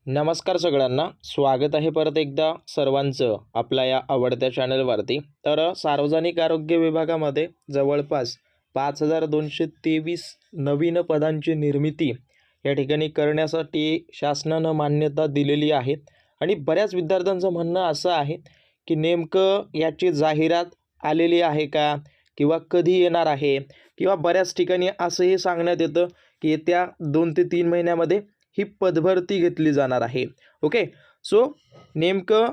नमस्कार सगळ्यांना, स्वागत आहे परत एकदा सर्वांचं आपल्या या आवडत्या चॅनलवरती। तर सार्वजनिक आरोग्य विभागामध्ये जवळपास 5223 नवीन पदांची निर्मिती या ठिकाणी करण्यासाठी शासनानं मान्यता दिलेली आहे। आणि बऱ्याच विद्यार्थ्यांचं म्हणणं असं आहे की नेमकं याची जाहिरात आलेली आहे का, किंवा कधी येणार आहे, किंवा बऱ्याच ठिकाणी असंही सांगण्यात येतं की येत्या 2 ते 3 महिन्यामध्ये ही पदभरती घेतली जाणार आहे। ओके, सो नेमकं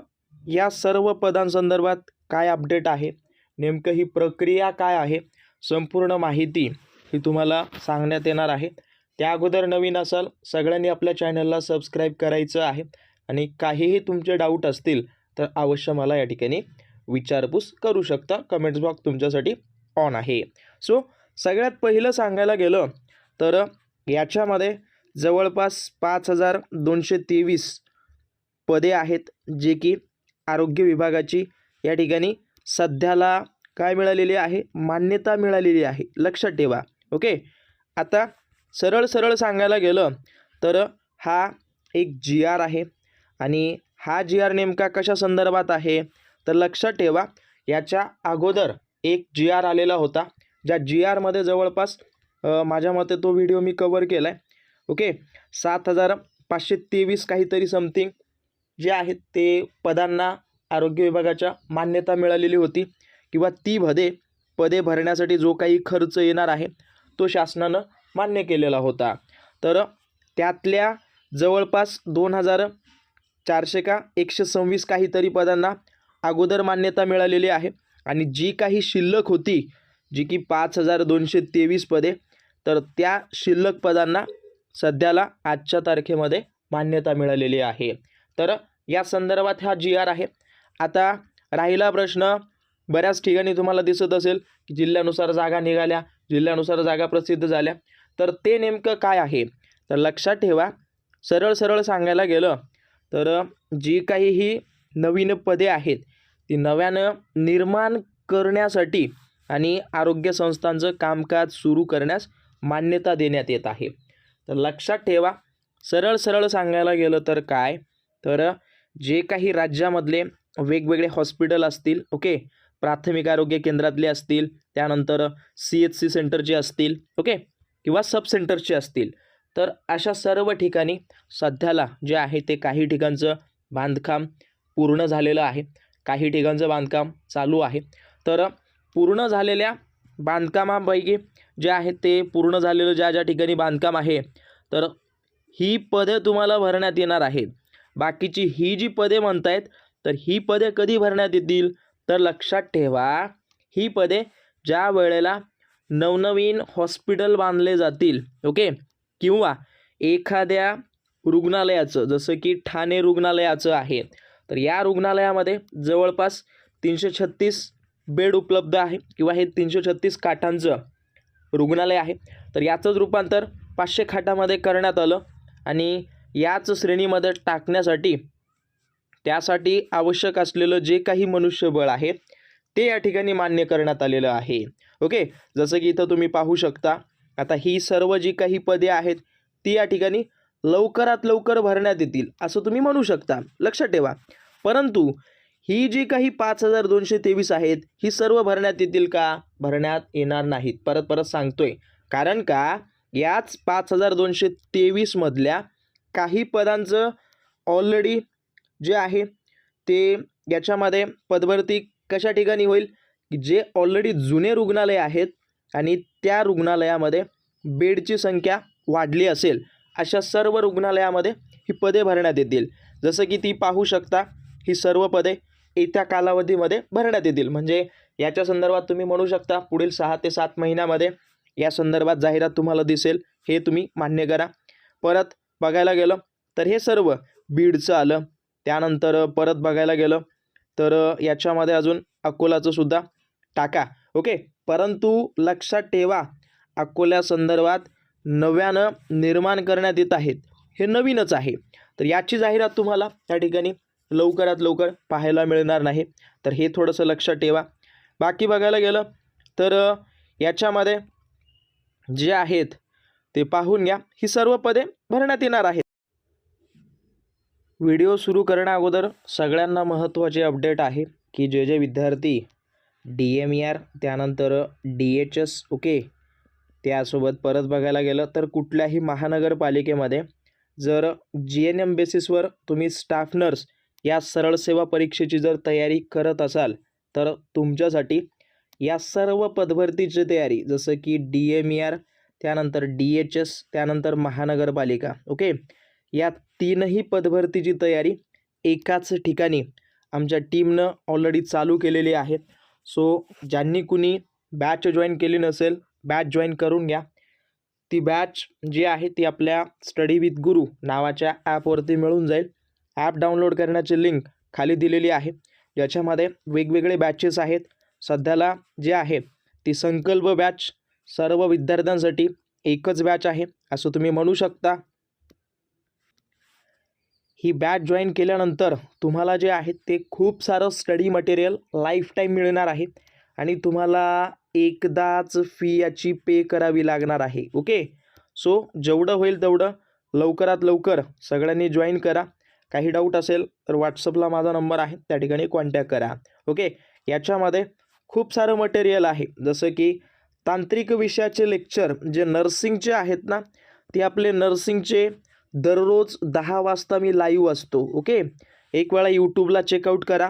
या सर्व पदांसंदर्भात काय अपडेट आहे, नेमकं ही प्रक्रिया काय आहे, संपूर्ण माहिती ही तुम्हाला सांगण्यात येणार आहे। त्या अगोदर नवीन असाल सगळ्यांनी आपल्या चॅनलला सबस्क्राईब करायचं आहे आणि काहीही तुमचे डाऊट असतील तर अवश्य मला या ठिकाणी विचारपूस करू शकता। कमेंट्स बॉक्स तुमच्यासाठी ऑन आहे। सो सगळ्यात पहिलं सांगायला गेलं तर याच्यामध्ये जवळपास 5223 पदे आहेत, जे की आरोग्य विभागाची या ठिकाणी सध्याला काय मिळालेली आहे, मान्यता मिळालेली आहे। लक्षात ठेवा। ओके, आता सरळ सरळ सांगायला गेलं तर हा एक जी आर आहे आणि हा जी आर नेमका कशा संदर्भात आहे तर लक्षात ठेवा, याच्या अगोदर एक जी आर आलेला होता, ज्या जी आरमध्ये जवळपास माझ्या मते तो व्हिडिओ मी कव्हर केला आहे। ओके, 7523 काहीतरी समथिंग जे आहेत ते पदांना आरोग्य विभागाच्या मान्यता मिळालेली होती, किंवा ती पदे भरण्यासाठी जो काही खर्च येणार आहे तो शासनानं मान्य केलेला होता। तर त्यातल्या जवळपास 2400 का 126 काहीतरी पदांना अगोदर मान्यता मिळालेली आहे, आणि जी काही शिल्लक होती, जी की 5223 पदे, तर त्या शिल्लक पदांना सध्याला आजच्या तारखेमध्ये मान्यता मिळालेली आहे। तर या संदर्भात हा जी आर आहे। आता राहिला प्रश्न, बऱ्याच ठिकाणी तुम्हाला दिसत असेल की जिल्ह्यानुसार जागा निघाल्या, जिल्ह्यानुसार जागा प्रसिद्ध झाल्या, तर ते नेमकं काय आहे तर लक्षात ठेवा, सरळ सरळ सांगायला गेलं तर जी काही ही नवीन पदे आहेत ती नव्यानं निर्माण करण्यासाठी आणि आरोग्य संस्थांचं कामकाज सुरू करण्यास मान्यता देण्यात येत आहे। तर लक्षात ठेवा, सरळ सरळ सांगायला गेलं तर काय तर जे काही राज्यामधले वेगवेगळे हॉस्पिटल असतील, ओके, प्राथमिक आरोग्य केंद्रातले असतील, त्यानंतर CHC सेंटरचे असतील, ओके, किंवा सब सेंटरचे असतील, तर अशा सर्व ठिकाणी सध्याला जे आहे ते काही ठिकाणचं बांधकाम पूर्ण झालेलं आहे, काही ठिकाणचं बांधकाम चालू आहे। तर पूर्ण झालेल्या बांधकामापैकी जे आहे ते पूर्ण झालेलं ज्या ठिकाणी बांधकाम आहे तर ही पदे तुम्हाला भरण्यात येणार आहेत। बाकीची ही जी पदे म्हणतायत तर ही पदे कधी भरण्यात येतील तर लक्षात ठेवा, ही पदे ज्या वेळेला नवनवीन हॉस्पिटल बांधले जातील, ओके, किंवा एखाद्या रुग्णालयाचं जसं की ठाणे रुग्णालयाचं आहे तर या रुग्णालयामध्ये जवळपास 336 बेड उपलब्ध आहे, किंवा हे 336 खाटांचं रुग्णालय आहे, तर याचंच रूपांतर 500 खाटामध्ये करण्यात आलं, आणि याच श्रेणीमध्ये टाकण्यासाठी त्यासाठी आवश्यक असलेलं जे काही मनुष्यबळ आहे ते या ठिकाणी मान्य करण्यात आलेलं आहे। ओके, जसं की इथं तुम्ही पाहू शकता, आता ही सर्व जी काही पदे आहेत ती या ठिकाणी लवकरात लवकर भरण्यात येतील असं तुम्ही म्हणू शकता। लक्षात ठेवा, परंतु ही जी काही 5223 आहेत ही सर्व भरण्यात येतील का, भरण्यात येणार नाहीत। परत परत सांगतोय, कारण का याच 5223 मधल्या काही पदांचं ऑलरेडी जे आहे ते याच्यामध्ये पदभरती कशा ठिकाणी होईल की जे ऑलरेडी जुने रुग्णालय आहेत आणि त्या रुग्णालयामध्ये बेडची संख्या वाढली असेल, अशा सर्व रुग्णालयामध्ये ही पदे भरण्यात येतील। जसं की ती पाहू शकता, ही सर्व पदे येत्या कालावधीमध्ये भरण्यात येतील, म्हणजे याच्या संदर्भात तुम्ही म्हणू शकता पुढील 6 ते 7 महिन्यामध्ये या संदर्भात जाहिरात तुम्हाला दिसेल, हे तुम्ही मान्य करा। परत बघायला गेलं तर हे सर्व बीडचं आलं, त्यानंतर परत बघायला गेलं तर याच्यामध्ये अजून अकोलाचं सुद्धा टाका, ओके, परंतु लक्षात ठेवा, अकोल्या संदर्भात नव्यानं निर्माण करण्यात येत आहेत, हे नवीनच आहे, तर याची जाहिरात तुम्हाला त्या ठिकाणी लवकरात लवकर पाहायला मिळणार नाही, तर हे थोडंसं लक्षात ठेवा। बाकी बघायला गेलं तर याच्यामध्ये जे आहेत ते पाहून घ्या, ही सर्व पदे भरण्यात येणार आहेत। व्हिडिओ सुरू करण्या अगोदर सगळ्यांना महत्त्वाचे अपडेट आहे की जे विद्यार्थी DMER त्यानंतर DHS ओके त्यासोबत परत बघायला गेलं तर कुठल्याही महानगरपालिकेमध्ये जर GNM बेसिसवर तुम्ही स्टाफ नर्स या सरळ सेवा परीक्षेची जर तयारी करत असाल तर तुमच्यासाठी या सर्व पदभरतीची तयारी जसं की DMER त्यानंतर DHS त्यानंतर महानगरपालिका ओके या तीनही पदभरतीची तयारी एकाच ठिकाणी आमच्या टीमनं ऑलरेडी चालू केलेली आहे. सो ज्यांनी कुणी बॅच जॉईन केली नसेल बॅच जॉईन करून घ्या. ती बॅच जी आहे ती आपल्या स्टडी विथ गुरु नावाच्या ॲपवरती मिळून जाईल. ॲप डाउनलोड करण्याची लिंक खाली दिलेली आहे. याच्यामध्ये वेगवेगळे बॅचेस आहेत. सध्याला जे आहे ती संकल्प बॅच सर्व विद्यार्थ्यांसाठी एकच बॅच आहे असं तुम्ही म्हणू शकता. ही बॅच जॉईन केल्यानंतर तुम्हाला जे आहे ते खूप सारं स्टडी मटेरियल लाईफ टाईम मिळणार आहे आणि तुम्हाला एकदाच फी याची पे करावी लागणार आहे ओके. सो जेवढं होईल तेवढं लवकरात लवकर सगळ्यांनी जॉईन करा. काही डाऊट असेल तर व्हॉट्सअपला माझा नंबर आहे त्या ठिकाणी कॉन्टॅक्ट करा ओके. याच्यामध्ये खूप सारं मटेरियल आहे जसं की तांत्रिक विषयाचे लेक्चर जे नर्सिंगचे आहेत ना ते आपले नर्सिंगचे दररोज 10 वाजता मी लाईव्ह असतो ओके. एक वेळा यूट्यूबला चेकआउट करा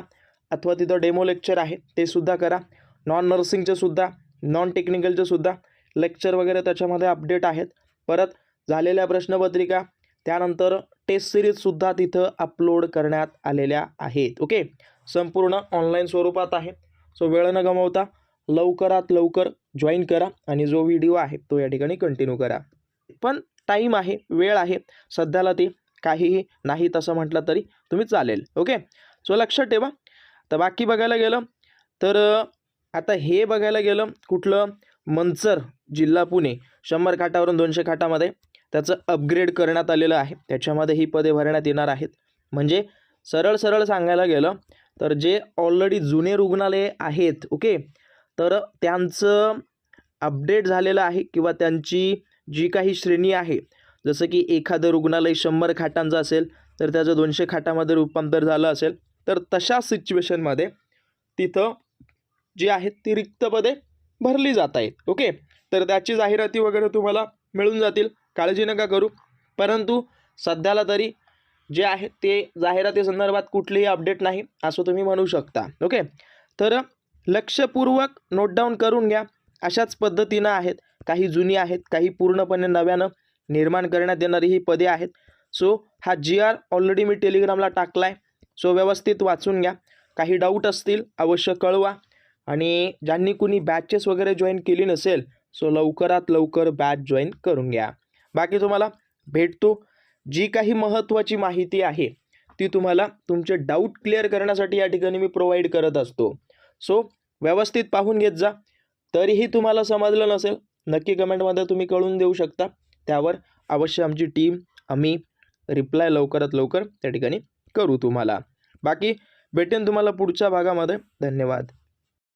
अथवा तिथं डेमो लेक्चर आहे ते सुद्धा करा. नॉन नर्सिंगचे सुद्धा नॉन टेक्निकलचे सुद्धा लेक्चर वगैरे त्याच्यामध्ये अपडेट आहेत. परत झालेल्या प्रश्नपत्रिका त्यानंतर टेस्ट सिरीजसुद्धा तिथं अपलोड करण्यात आलेल्या आहेत ओके. संपूर्ण ऑनलाईन स्वरूपात आहे. सो वेळ न गमावता लवकरात लवकर जॉईन करा आणि जो व्हिडिओ आहे तो या ठिकाणी कंटिन्यू करा. पण टाईम आहे वेळ आहे सध्याला ते काहीही नाही तसं म्हटलं तरी तुम्ही चालेल ओके. सो लक्षात ठेवा. तर बाकी बघायला गेलं तर आता हे बघायला गेलं कुठलं मंचर जिल्हा पुणे 100 खाटावरून 200 खाटामध्ये त्याचं अपग्रेड करण्यात आलेलं आहे. त्याच्यामध्ये ही पदे भरण्यात येणार आहेत. म्हणजे सरळ सांगायला गेलं तर जे ऑलरेडी जुने रुग्णालये आहेत ओके तर त्यांचं अपडेट झालेलं आहे किंवा त्यांची जी काही श्रेणी आहे जसं की एखादं रुग्णालय 100 खाटांचं असेल तर त्याचं 200 खाटामध्ये रूपांतर झालं असेल तर तशा सिच्युएशनमध्ये तिथं जी आहेत ती रिक्त पदे भरली जात आहेत ओके. तर त्याची जाहिराती वगैरे तुम्हाला मिळून जातील काळजी नका करू. परंतु सध्याला तरी जे आहे ते जाहिराती संदर्भात कुठलीही अपडेट नाही असं तुम्ही म्हणू शकता ओके. तर लक्षपूर्वक नोट डाऊन करून घ्या. अशाच पद्धतीनं आहेत काही जुनी आहेत काही पूर्णपणे नव्यानं निर्माण करण्यात येणारी ही पदे आहेत. सो हा GR ऑलरेडी मी टेलिग्रामला टाकला आहे. सो व्यवस्थित वाचून घ्या. काही डाऊट असतील अवश्य कळवा आणि ज्यांनी कुणी बॅचेस वगैरे जॉईन केली नसेल सो लवकरात लवकर बॅच जॉईन करून घ्या. बाकी तुम्हाला भेटतो. जी काही महत्त्वाची माहिती आहे ती तुम्हाला तुमचे डाऊट क्लिअर करण्यासाठी या ठिकाणी मी प्रोव्हाइड करत असतो. सो व्यवस्थित पाहून घेत जा. तरीही तुम्हाला समजलं नसेल नक्की कमेंटमध्ये तुम्ही कळून देऊ शकता. त्यावर अवश्य आमची टीम आम्ही रिप्लाय लवकरात लवकर त्या ठिकाणी करू तुम्हाला. बाकी भेटेन तुम्हाला पुढच्या भागामध्ये. धन्यवाद.